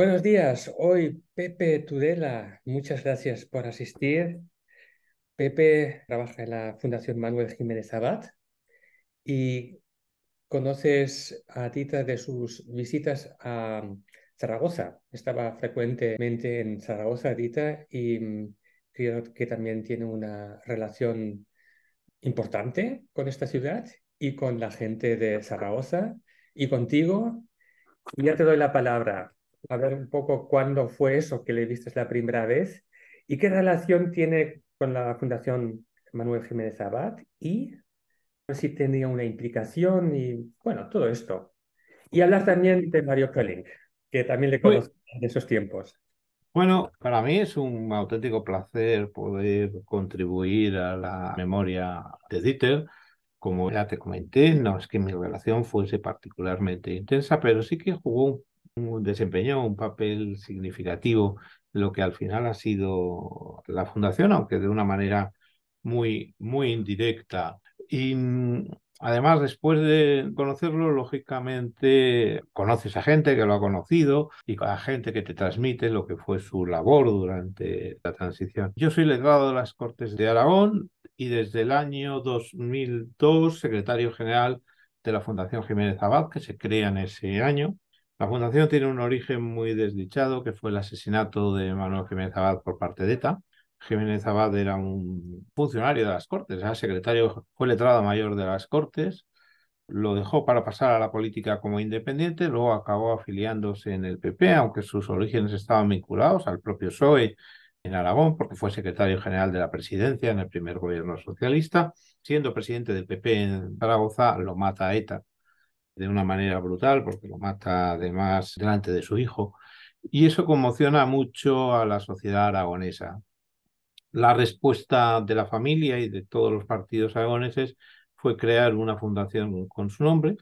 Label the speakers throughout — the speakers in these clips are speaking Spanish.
Speaker 1: Buenos días, hoy Pepe Tudela, muchas gracias por asistir. Pepe trabaja en la Fundación Manuel Jiménez Abad y conoces a Tita de sus visitas a Zaragoza. Estaba frecuentemente en Zaragoza, Tita, y creo que también tiene una relación importante con esta ciudad y con la gente de Zaragoza y contigo. Y ya te doy la palabra. A ver un poco cuándo fue eso que le viste la primera vez y qué relación tiene con la Fundación Manuel Jiménez Abad y si tenía una implicación y bueno, todo esto. Y hablar también de Mario Pelling, que también le
Speaker 2: Uy,
Speaker 1: conozco de esos tiempos.
Speaker 2: bueno, para mí es un auténtico placer poder contribuir a la memoria de Dieter. Como ya te comenté, no es que mi relación fuese particularmente intensa, pero sí que desempeñó un papel significativo en lo que al final ha sido la fundación, aunque de una manera muy indirecta. Y además, después de conocerlo, lógicamente conoces a gente que lo ha conocido y a gente que te transmite lo que fue su labor durante la transición. Yo soy letrado de las Cortes de Aragón y desde el año 2002 secretario general de la Fundación Jiménez Abad, que se crea en ese año. La fundación tiene un origen muy desdichado, que fue el asesinato de Manuel Jiménez Abad por parte de ETA. Jiménez Abad era un funcionario de las Cortes, era secretario, fue letrado mayor de las Cortes, lo dejó para pasar a la política como independiente, luego acabó afiliándose en el PP, aunque sus orígenes estaban vinculados al propio PSOE en Aragón, porque fue secretario general de la presidencia en el primer gobierno socialista. Siendo presidente del PP en Zaragoza, lo mata ETA de una manera brutal, porque lo mata además delante de su hijo. Y eso conmociona mucho a la sociedad aragonesa. La respuesta de la familia y de todos los partidos aragoneses fue crear una fundación con su nombre.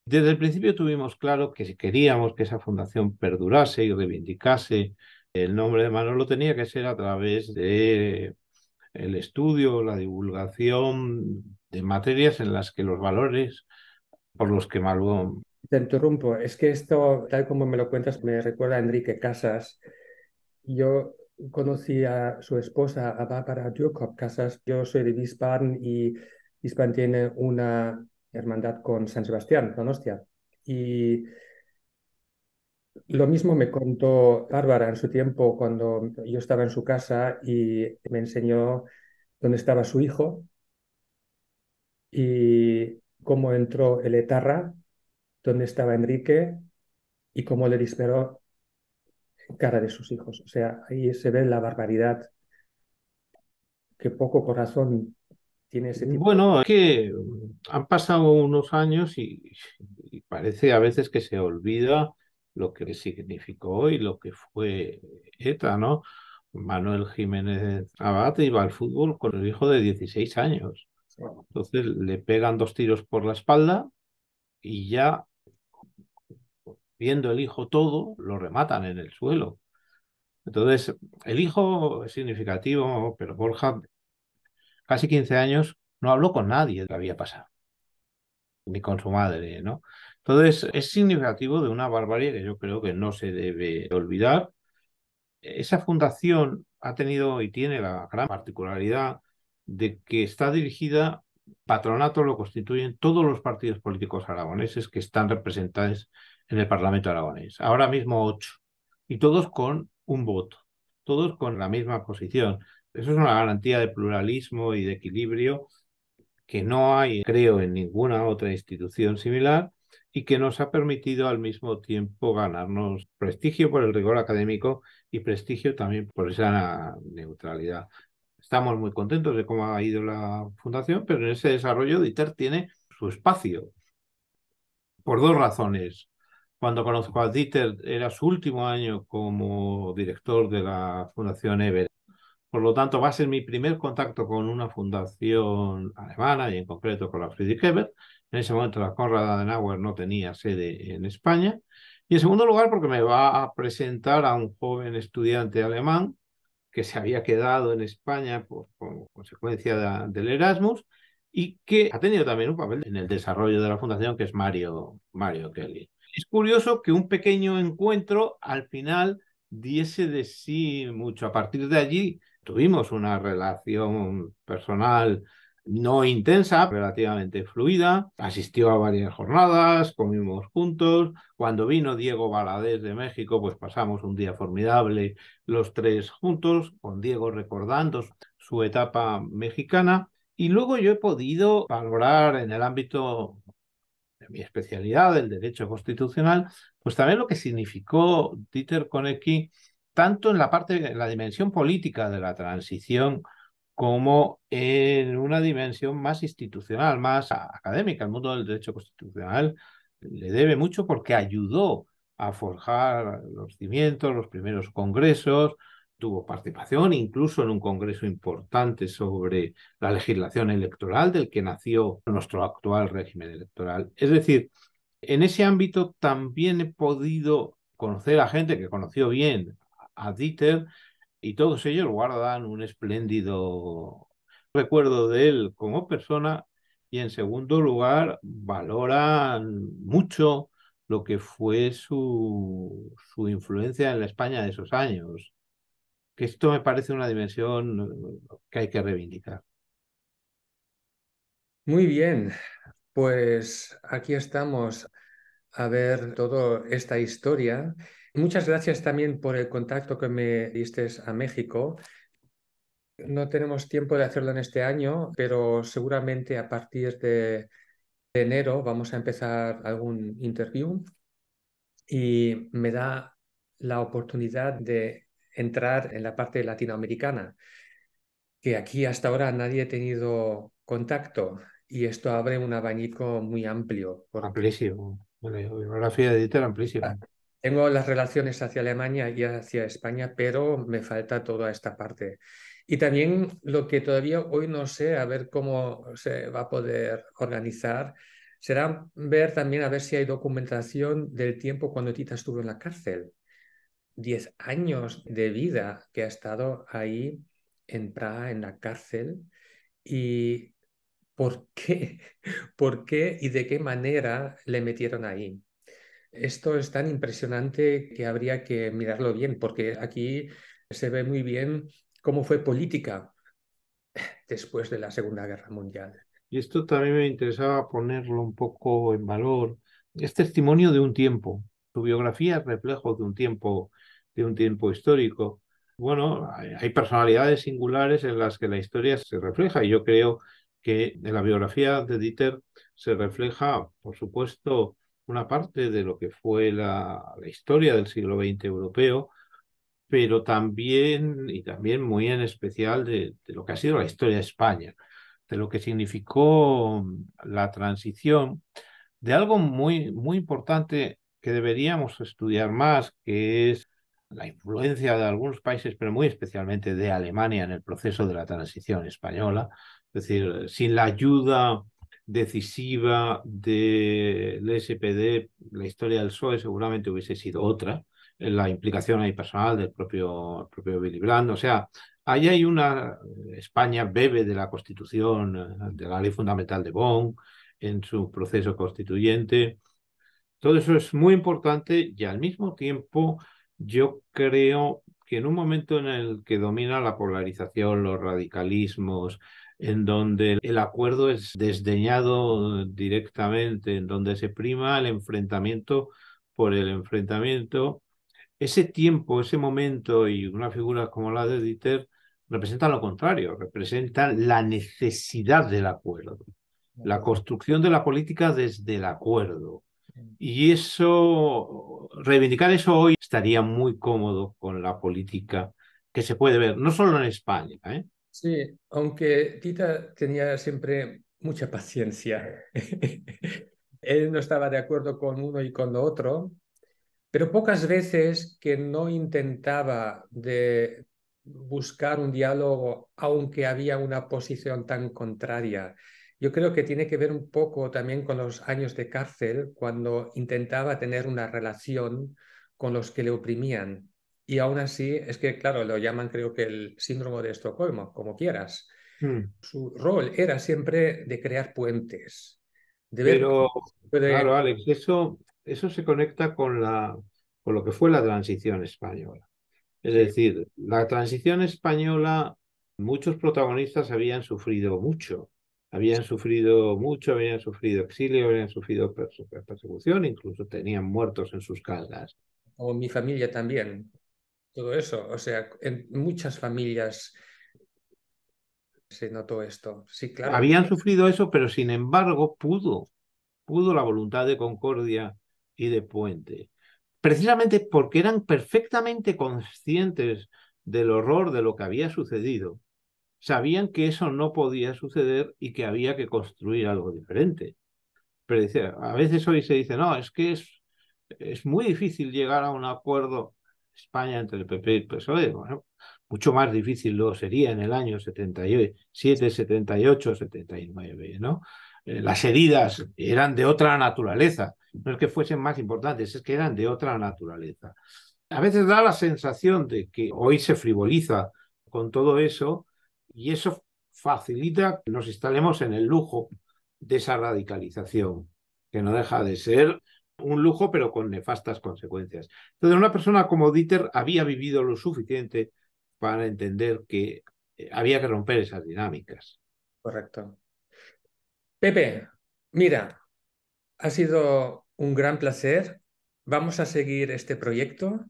Speaker 2: Desde el principio tuvimos claro que si queríamos que esa fundación perdurase y reivindicase el nombre de Manolo, tenía que ser a través de el estudio, la divulgación de materias en las que los valores por los que Malú.
Speaker 1: Te interrumpo, es que esto, tal como me lo cuentas, me recuerda a Enrique Casas. Yo conocí a su esposa, a Bárbara Dürkop Casas. Yo soy de Wiesbaden y Wiesbaden tiene una hermandad con San Sebastián, Donostia. Y lo mismo me contó Bárbara en su tiempo cuando yo estaba en su casa y me enseñó dónde estaba su hijo y cómo entró el etarra, dónde estaba Enrique y cómo le disparó en cara de sus hijos. O sea, ahí se ve la barbaridad, que poco corazón tiene ese tipo de...
Speaker 2: Bueno, es que han pasado unos años y parece a veces que se olvida lo que significó y lo que fue ETA, ¿no? Manuel Jiménez Abad iba al fútbol con el hijo de 16 años. Entonces le pegan dos tiros por la espalda y ya viendo el hijo todo, lo rematan en el suelo. Entonces, el hijo es significativo, pero Borja, casi 15 años, no habló con nadie de lo que había pasado, ni con su madre, ¿no? Entonces, es significativo de una barbarie que yo creo que no se debe olvidar. Esa fundación ha tenido y tiene la gran particularidad de que está dirigida, patronato lo constituyen todos los partidos políticos aragoneses que están representados en el Parlamento aragonés. Ahora mismo 8, y todos con un voto, todos con la misma posición. Eso es una garantía de pluralismo y de equilibrio que no hay, creo, en ninguna otra institución similar y que nos ha permitido al mismo tiempo ganarnos prestigio por el rigor académico y prestigio también por esa neutralidad. Estamos muy contentos de cómo ha ido la fundación, pero en ese desarrollo Dieter tiene su espacio por dos razones. Cuando conozco a Dieter era su último año como director de la Fundación Eber. Por lo tanto, va a ser mi primer contacto con una fundación alemana y en concreto con la Friedrich Ebert. En ese momento la Konrad Adenauer no tenía sede en España. Y en segundo lugar, porque me va a presentar a un joven estudiante alemán que se había quedado en España como consecuencia del Erasmus y que ha tenido también un papel en el desarrollo de la fundación, que es Mario Kelly. es curioso que un pequeño encuentro al final diese de sí mucho. A partir de allí tuvimos una relación personal no intensa, relativamente fluida. Asistió a varias jornadas, comimos juntos. Cuando vino Diego Valadez de México, pues pasamos un día formidable los tres juntos, con Diego recordando su etapa mexicana. Y luego yo he podido valorar en el ámbito de mi especialidad, el derecho constitucional, pues también lo que significó Dieter Konecki, tanto en la parte, en la dimensión política de la transición, como en una dimensión más institucional, más académica. El mundo del derecho constitucional le debe mucho porque ayudó a forjar los cimientos, los primeros congresos, tuvo participación incluso en un congreso importante sobre la legislación electoral del que nació nuestro actual régimen electoral. Es decir, en ese ámbito también he podido conocer a gente que conoció bien a Dieter y todos ellos guardan un espléndido recuerdo de él como persona y en segundo lugar valoran mucho lo que fue su influencia en la España de esos años, que esto me parece una dimensión que hay que reivindicar.
Speaker 1: Muy bien, pues aquí estamos a ver toda esta historia. Muchas gracias también por el contacto que me diste a México. No tenemos tiempo de hacerlo en este año, pero seguramente a partir de enero vamos a empezar algún interview y me da la oportunidad de entrar en la parte latinoamericana, que aquí hasta ahora nadie ha tenido contacto y esto abre un abanico muy amplio porque
Speaker 2: Amplísimo. Bueno, la biografía de Dieter amplísima.
Speaker 1: tengo las relaciones hacia Alemania y hacia España, pero me falta toda esta parte. Y también lo que todavía hoy no sé, a ver cómo se va a poder organizar, será ver también a ver si hay documentación del tiempo cuando Tita estuvo en la cárcel. 10 años de vida que ha estado ahí en Praga, en la cárcel, y por qué, por qué y de qué manera le metieron ahí. Esto es tan impresionante que habría que mirarlo bien, porque aquí se ve muy bien cómo fue política después de la Segunda Guerra Mundial.
Speaker 2: Y esto también me interesaba ponerlo un poco en valor. Es testimonio de un tiempo. Su biografía es reflejo de un tiempo histórico. Bueno, hay personalidades singulares en las que la historia se refleja y yo creo que en la biografía de Dieter se refleja, por supuesto, una parte de lo que fue la historia del siglo XX europeo, pero también, y también muy en especial, de lo que ha sido la historia de España, de lo que significó la transición, de algo muy, muy importante que deberíamos estudiar más, que es la influencia de algunos países, pero muy especialmente de Alemania en el proceso de la transición española. Es decir, sin la ayuda decisiva del SPD, la historia del PSOE seguramente hubiese sido otra. La implicación ahí personal del propio Willy Brandt. O sea, ahí hay una España bebe de la Constitución, de la Ley Fundamental de Bonn, en su proceso constituyente. Todo eso es muy importante y al mismo tiempo yo creo que en un momento en el que domina la polarización, los radicalismos, en donde el acuerdo es desdeñado directamente, en donde se prima el enfrentamiento por el enfrentamiento, ese tiempo, ese momento y una figura como la de Dieter representan lo contrario, representan la necesidad del acuerdo, la construcción de la política desde el acuerdo. Y eso, reivindicar eso hoy estaría muy cómodo con la política que se puede ver, no solo en España, ¿eh?
Speaker 1: Sí, aunque Tita tenía siempre mucha paciencia. Él no estaba de acuerdo con uno y con lo otro, pero pocas veces que no intentaba de buscar un diálogo, aunque había una posición tan contraria. Yo creo que tiene que ver un poco también con los años de cárcel, cuando intentaba tener una relación con los que le oprimían. Y aún así, es que, claro, lo llaman creo que el síndrome de Estocolmo, como quieras.
Speaker 2: Mm.
Speaker 1: Su rol era siempre de crear puentes, de ver
Speaker 2: Pero,
Speaker 1: cómo se
Speaker 2: claro,
Speaker 1: puede.
Speaker 2: Alex, eso eso se conecta con lo que fue la transición española. Es
Speaker 1: Sí,
Speaker 2: decir, la transición española, muchos protagonistas habían sufrido exilio, habían sufrido persecución, incluso tenían muertos en sus casas.
Speaker 1: o mi familia también, todo eso. O sea, en muchas familias se notó esto. Sí, claro,
Speaker 2: Habían sufrido eso, pero sin embargo pudo la voluntad de concordia y de puente. Precisamente porque eran perfectamente conscientes del horror de lo que había sucedido, sabían que eso no podía suceder y que había que construir algo diferente. Pero a veces hoy se dice, no, es muy difícil llegar a un acuerdo España entre el PP y el PSOE. Bueno, mucho más difícil lo sería en el año 77, 78, 79, ¿no? Las heridas eran de otra naturaleza. No es que fuesen más importantes, es que eran de otra naturaleza. A veces da la sensación de que hoy se frivoliza con todo eso y eso facilita que nos instalemos en el lujo de esa radicalización, que no deja de ser un lujo, pero con nefastas consecuencias. Entonces, una persona como Dieter había vivido lo suficiente para entender que había que romper esas dinámicas.
Speaker 1: correcto. Pepe, mira, ha sido un gran placer. Vamos a seguir este proyecto.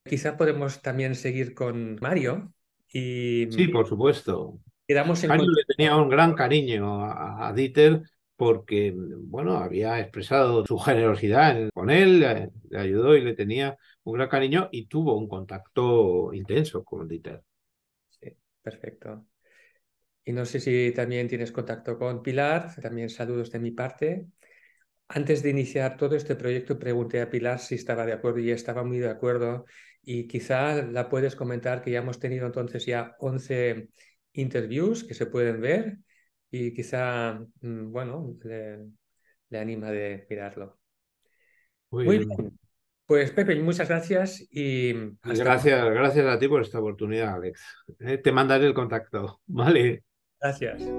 Speaker 1: Quizá podemos también seguir con Mario y
Speaker 2: Sí, por supuesto.
Speaker 1: quedamos en
Speaker 2: Mario le tenía
Speaker 1: contacto.
Speaker 2: un gran cariño a Dieter porque, bueno, había expresado su generosidad con él, le ayudó y le tenía un gran cariño y tuvo un contacto intenso con Dieter.
Speaker 1: Sí, perfecto. Y no sé si también tienes contacto con Pilar, también saludos de mi parte. Antes de iniciar todo este proyecto, pregunté a Pilar si estaba de acuerdo y estaba muy de acuerdo. Y quizá la puedes comentar que ya hemos tenido entonces ya 11 interviews que se pueden ver y quizá, bueno, le anima de mirarlo.
Speaker 2: Muy
Speaker 1: Muy
Speaker 2: bien.
Speaker 1: bien, pues Pepe, muchas gracias y
Speaker 2: Y
Speaker 1: hasta pronto.
Speaker 2: gracias a ti por esta oportunidad, Alex. Te mandaré el contacto. Vale.
Speaker 1: Gracias.